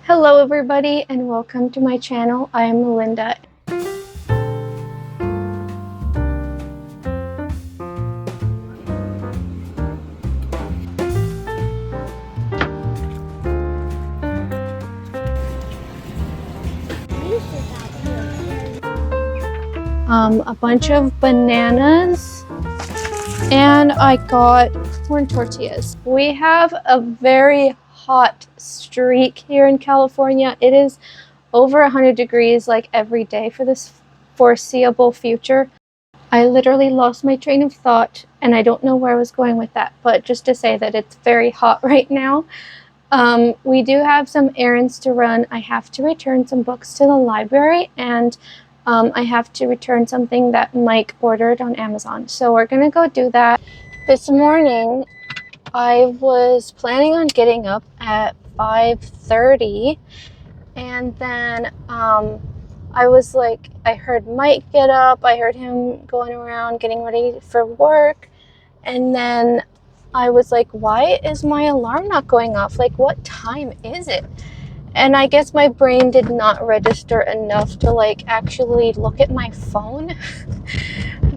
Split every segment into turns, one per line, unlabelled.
Hello everybody and welcome to my channel. I am Melinda. A bunch of bananas and I got corn tortillas. We have a very hot streak here in California. It is over 100 degrees like every day for this foreseeable future. I literally lost my train of thought and I don't know where I was going with that, but just to say that it's very hot right now. We do have some errands to run. I have to return some books to the library and I have to return something that Mike ordered on Amazon. So we're gonna go do that. This morning, I was planning on getting up at 5:30 and then I heard Mike get up. I heard him going around getting ready for work. And then I was like, why is my alarm not going off? Like, what time is it? And I guess my brain did not register enough to actually look at my phone.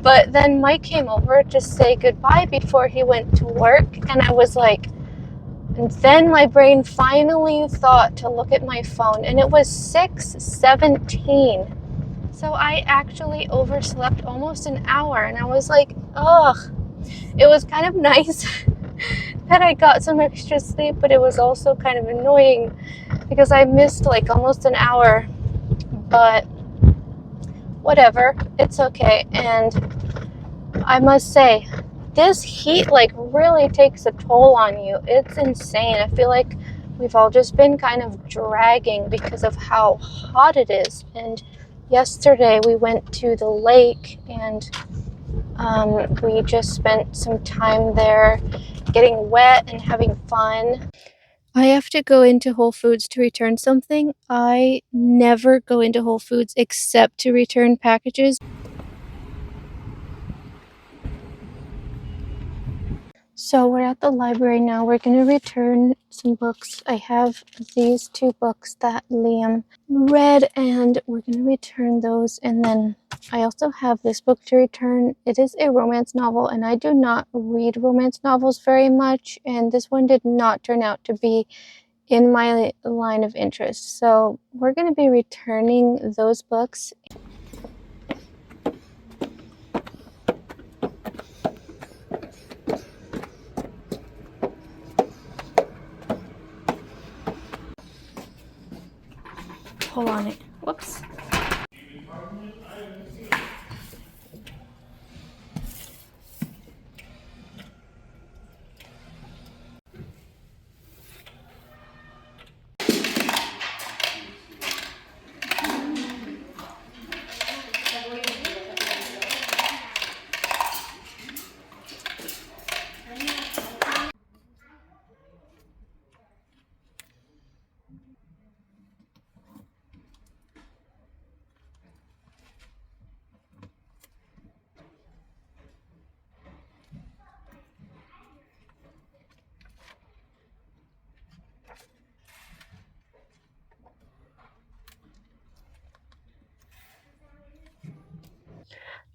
But then Mike came over to say goodbye before he went to work. And I was like, and then my brain finally thought to look at my phone and it was 6:17. So I actually overslept almost an hour and I was like, ugh. It was kind of nice that I got some extra sleep, but it was also kind of annoying because I missed almost an hour, but whatever, it's okay. And I must say, this heat really takes a toll on you. It's insane. I feel like we've all just been kind of dragging because of how hot it is. And yesterday we went to the lake and we just spent some time there getting wet and having fun. I have to go into Whole Foods to return something. I never go into Whole Foods except to return packages. So we're at the library now. We're going to return some books. I have these two books that Liam read and we're going to return those. And then I also have this book to return. It is a romance novel and I do not read romance novels very much. And this one did not turn out to be in my line of interest. So we're going to be returning those books. Hold on it. Whoops.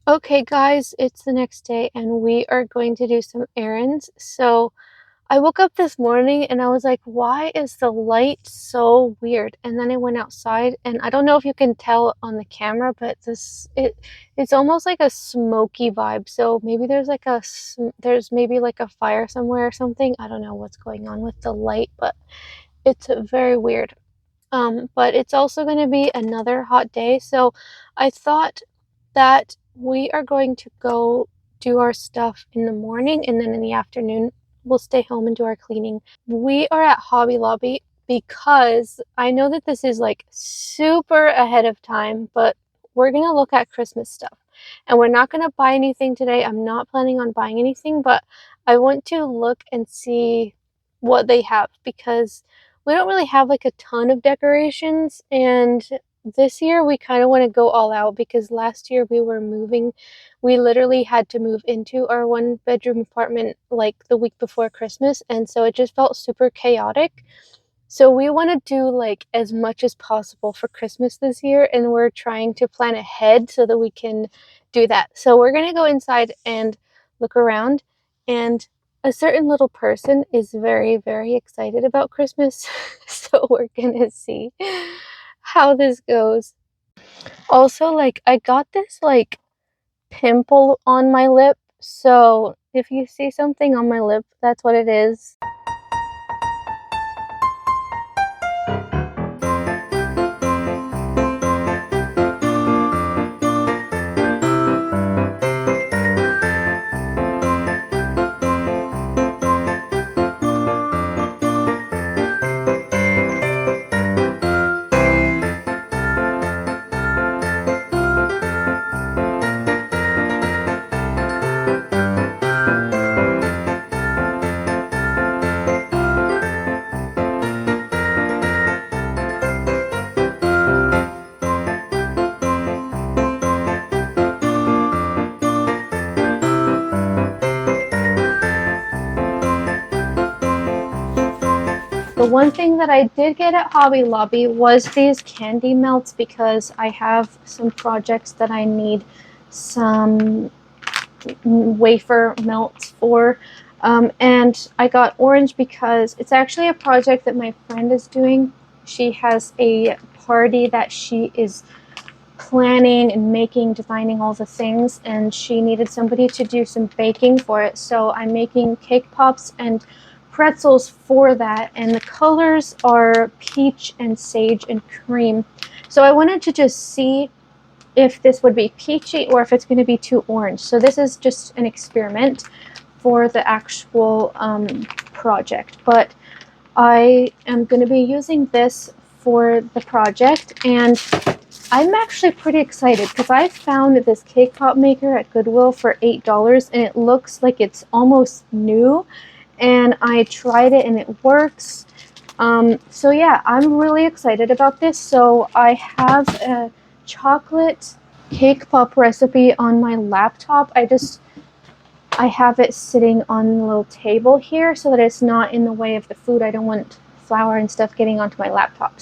Okay guys, it's the next day and we are going to do some errands. So I woke up this morning and I was like, why is the light so weird? And then I went outside and I don't know if you can tell on the camera, but it's almost like a smoky vibe. So maybe there's maybe like a fire somewhere or something. I don't know what's going on with the light, but it's very weird. But it's also going to be another hot day. So I thought that we are going to go do our stuff in the morning and then in the afternoon we'll stay home and do our cleaning. We are at Hobby Lobby because I know that this is super ahead of time, but we're going to look at Christmas stuff. And we're not going to buy anything today. I'm not planning on buying anything, but I want to look and see what they have because we don't really have a ton of decorations, and this year we kind of want to go all out because last year we were moving. We literally had to move into our one-bedroom apartment the week before Christmas, and so it just felt super chaotic. So we want to do like as much as possible for Christmas this year, and we're trying to plan ahead so that we can do that. So we're going to go inside and look around, and a certain little person is very, very excited about Christmas. So we're going to see how this goes. Also, like, I got this like pimple on my lip, so if you see something on my lip, that's what it is. The one thing that I did get at Hobby Lobby was these candy melts because I have some projects that I need some wafer melts for. And I got orange because it's actually a project that my friend is doing. She has a party that she is planning and making, designing all the things, and she needed somebody to do some baking for it. So I'm making cake pops and pretzels for that, and the colors are peach and sage and cream. So I wanted to just see if this would be peachy or if it's going to be too orange. So this is just an experiment for the actual project, but I am going to be using this for the project, and I'm actually pretty excited because I found this cake pop maker at Goodwill for $8, and it looks like it's almost new, and I tried it and it works. So yeah, I'm really excited about this. So I have a chocolate cake pop recipe on my laptop. I have it sitting on the little table here so that it's not in the way of the food. I don't want flour and stuff getting onto my laptop.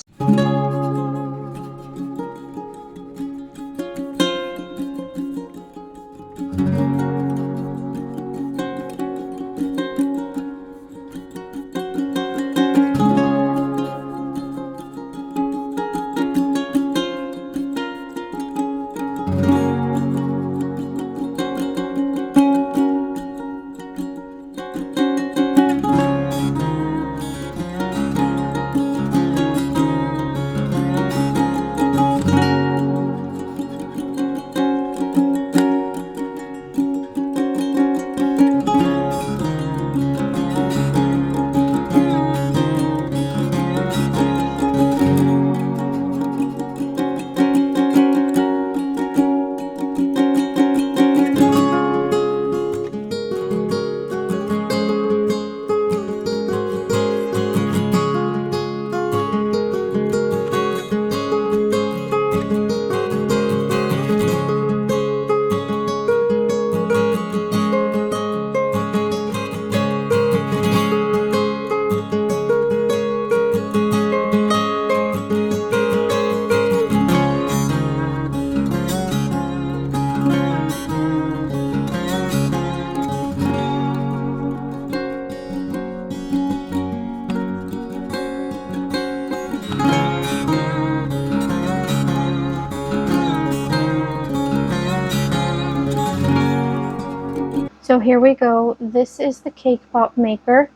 So here we go. This is the cake pop maker.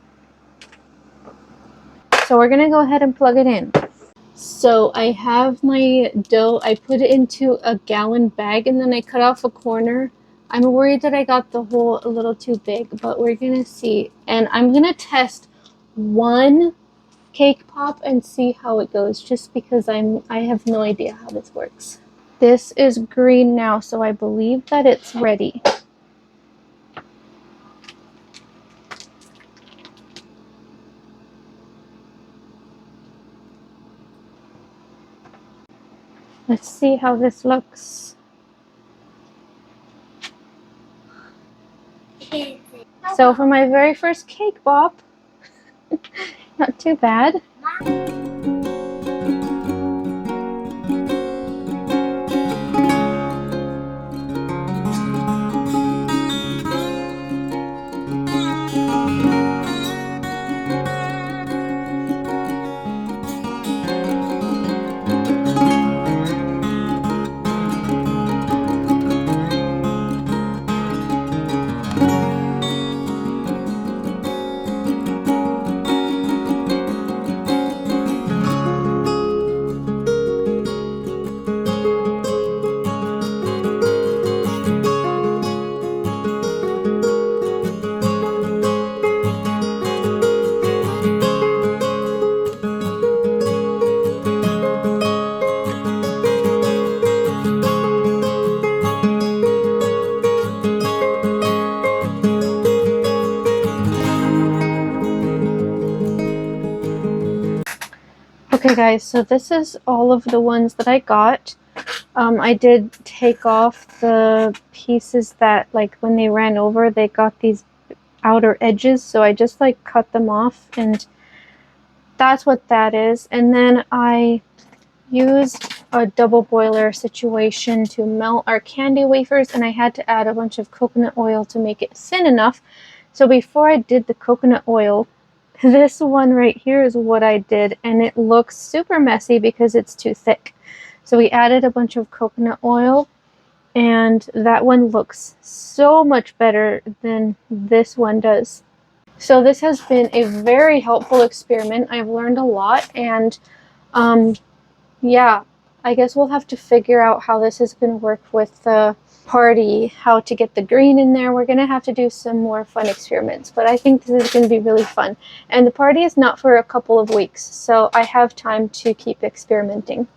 So we're gonna go ahead and plug it in. So I have my dough. I put it into a gallon bag and then I cut off a corner. I'm worried that I got the hole a little too big, but we're gonna see. And I'm gonna test one cake pop and see how it goes, just because I have no idea how this works. This is green now, so I believe that it's ready. Let's see how this looks. So for my very first cake pop, not too bad. Okay guys, so this is all of the ones that I got. I did take off the pieces that, like, when they ran over, they got these outer edges, so I just like cut them off, and that's what that is. And then I used a double boiler situation to melt our candy wafers, and I had to add a bunch of coconut oil to make it thin enough. So before I did the coconut oil, this one right here is what I did, and it looks super messy because it's too thick. So we added a bunch of coconut oil, and that one looks so much better than this one does. So this has been a very helpful experiment. I've learned a lot, and yeah, I guess we'll have to figure out how this is going to work with the party, how to get the green in there. We're going to have to do some more fun experiments, but I think this is going to be really fun. And the party is not for a couple of weeks, so I have time to keep experimenting.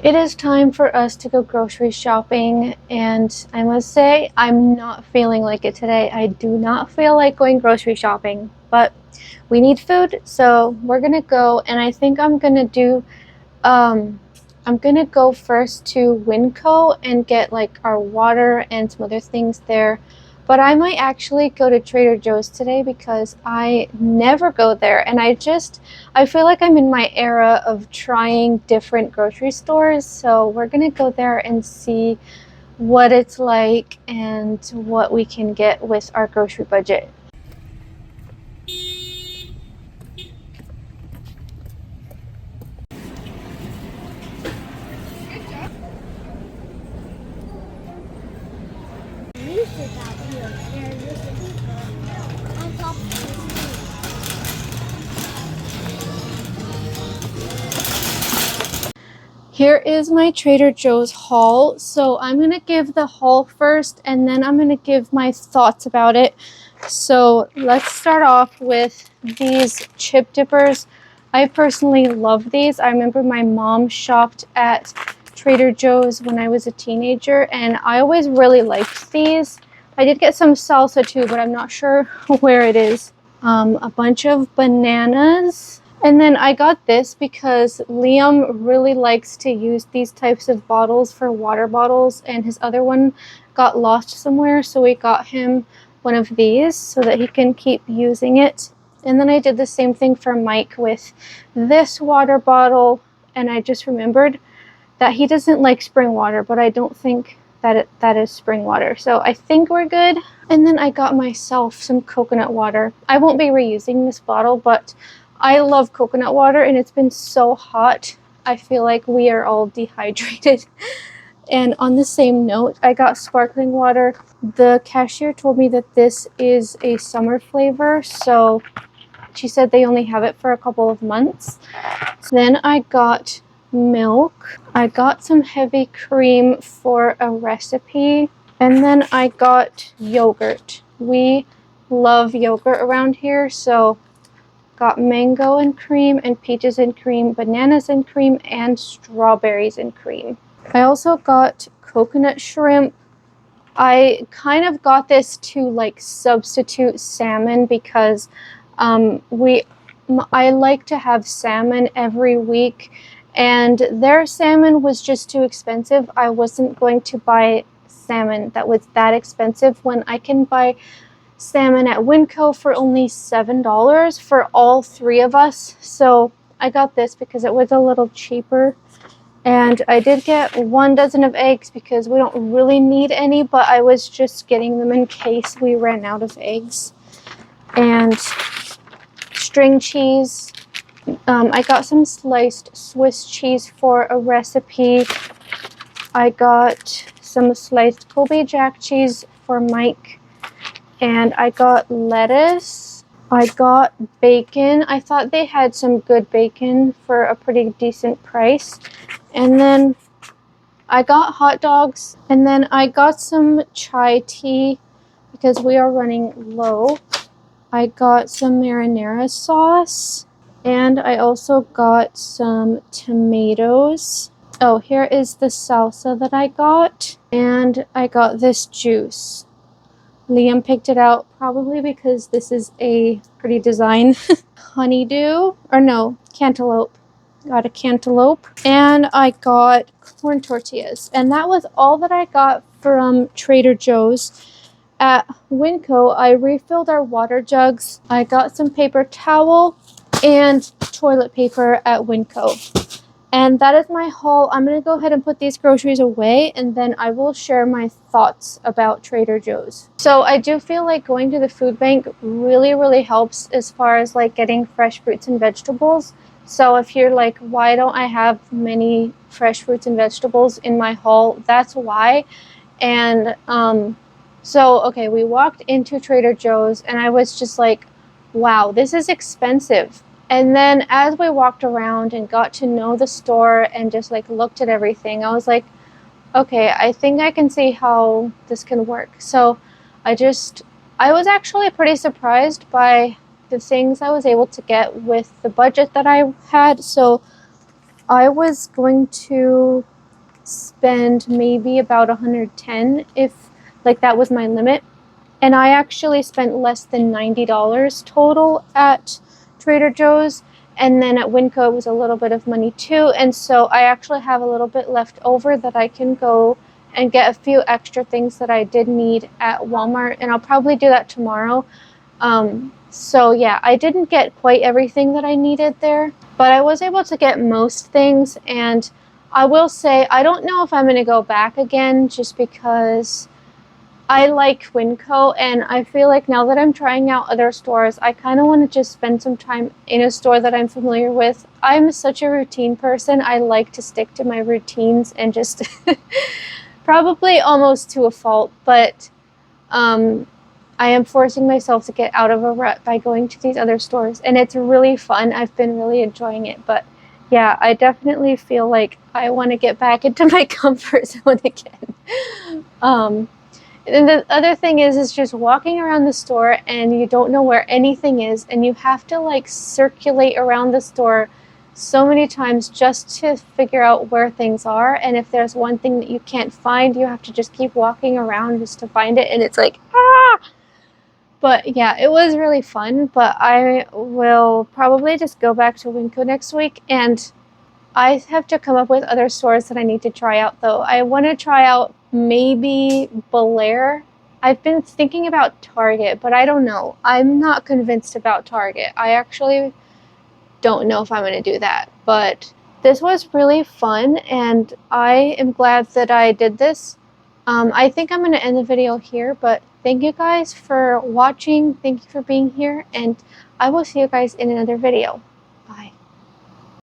It is time for us to go grocery shopping, and I must say I'm not feeling like it today. I do not feel like going grocery shopping, but we need food, so we're gonna go. And I think I'm gonna do I'm gonna go first to Winco and get like our water and some other things there. But I might actually go to Trader Joe's today because I never go there, and I feel like I'm in my era of trying different grocery stores. So we're gonna go there and see what it's like and what we can get with our grocery budget. Here is my Trader Joe's haul. So I'm going to give the haul first, and then I'm going to give my thoughts about it. So let's start off with these chip dippers. I personally love these. I remember my mom shopped at Trader Joe's when I was a teenager, and I always really liked these. I did get some salsa too, but I'm not sure where it is. A bunch of bananas. And then I got this because Liam really likes to use these types of bottles for water bottles, and his other one got lost somewhere, so we got him one of these so that he can keep using it. And then I did the same thing for Mike with this water bottle, and I just remembered that he doesn't like spring water, but I don't think that is spring water, so I think we're good. And then I got myself some coconut water. I won't be reusing this bottle, but I love coconut water, and it's been so hot. I feel like we are all dehydrated. And on the same note, I got sparkling water. The cashier told me that this is a summer flavor, so she said they only have it for a couple of months. Then I got milk. I got some heavy cream for a recipe. And then I got yogurt. We love yogurt around here, so got mango and cream and peaches and cream, bananas and cream, and strawberries and cream. I also got coconut shrimp. I kind of got this to like substitute salmon because I like to have salmon every week, and their salmon was just too expensive. I wasn't going to buy salmon that was that expensive when I can buy salmon at Winco for only $7 for all three of us. So I got this because it was a little cheaper. And I did get 1 dozen of eggs because we don't really need any, but I was just getting them in case we ran out of eggs. And string cheese. I got some sliced Swiss cheese for a recipe. I got some sliced Kobe Jack cheese for Mike. And I got lettuce. I got bacon. I thought they had some good bacon for a pretty decent price. And then I got hot dogs. And then I got some chai tea because we are running low. I got some marinara sauce. And I also got some tomatoes. Oh, here is the salsa that I got. And I got this juice. Liam picked it out probably because this is a pretty design. Honeydew, or no, cantaloupe. Got a cantaloupe. And I got corn tortillas. And that was all that I got from Trader Joe's. At Winco, I refilled our water jugs. I got some paper towel and toilet paper at Winco. And that is my haul. I'm going to go ahead and put these groceries away, and then I will share my thoughts about Trader Joe's. So I do feel like going to the food bank really, really helps as far as like getting fresh fruits and vegetables. So if you're like, why don't I have many fresh fruits and vegetables in my haul? That's why. And okay, we walked into Trader Joe's and I was just like, wow, this is expensive. And then as we walked around and got to know the store and just like looked at everything, I was like, okay, I think I can see how this can work. So I was actually pretty surprised by the things I was able to get with the budget that I had. So I was going to spend maybe about 110 if like that was my limit. And I actually spent less than $90 total at Trader Joe's, and then at Winco it was a little bit of money too, and so I actually have a little bit left over that I can go and get a few extra things that I did need at Walmart, and I'll probably do that tomorrow. So yeah, I didn't get quite everything that I needed there, but I was able to get most things, and I will say I don't know if I'm going to go back again just because I like Winco, and I feel like now that I'm trying out other stores, I kind of want to just spend some time in a store that I'm familiar with. I'm such a routine person. I like to stick to my routines and just probably almost to a fault, but I am forcing myself to get out of a rut by going to these other stores, and it's really fun. I've been really enjoying it, but yeah, I definitely feel like I want to get back into my comfort zone again. And the other thing is just walking around the store and you don't know where anything is, and you have to like circulate around the store so many times just to figure out where things are. And if there's one thing that you can't find, you have to just keep walking around just to find it, and it's like, ah! But yeah, it was really fun, but I will probably just go back to Winco next week, and I have to come up with other stores that I need to try out though. I want to try out maybe Belair. I've been thinking about Target, but I don't know. I'm not convinced about Target. I actually don't know if I'm going to do that. But this was really fun, and I am glad that I did this. I think I'm going to end the video here, but thank you guys for watching. Thank you for being here, and I will see you guys in another video.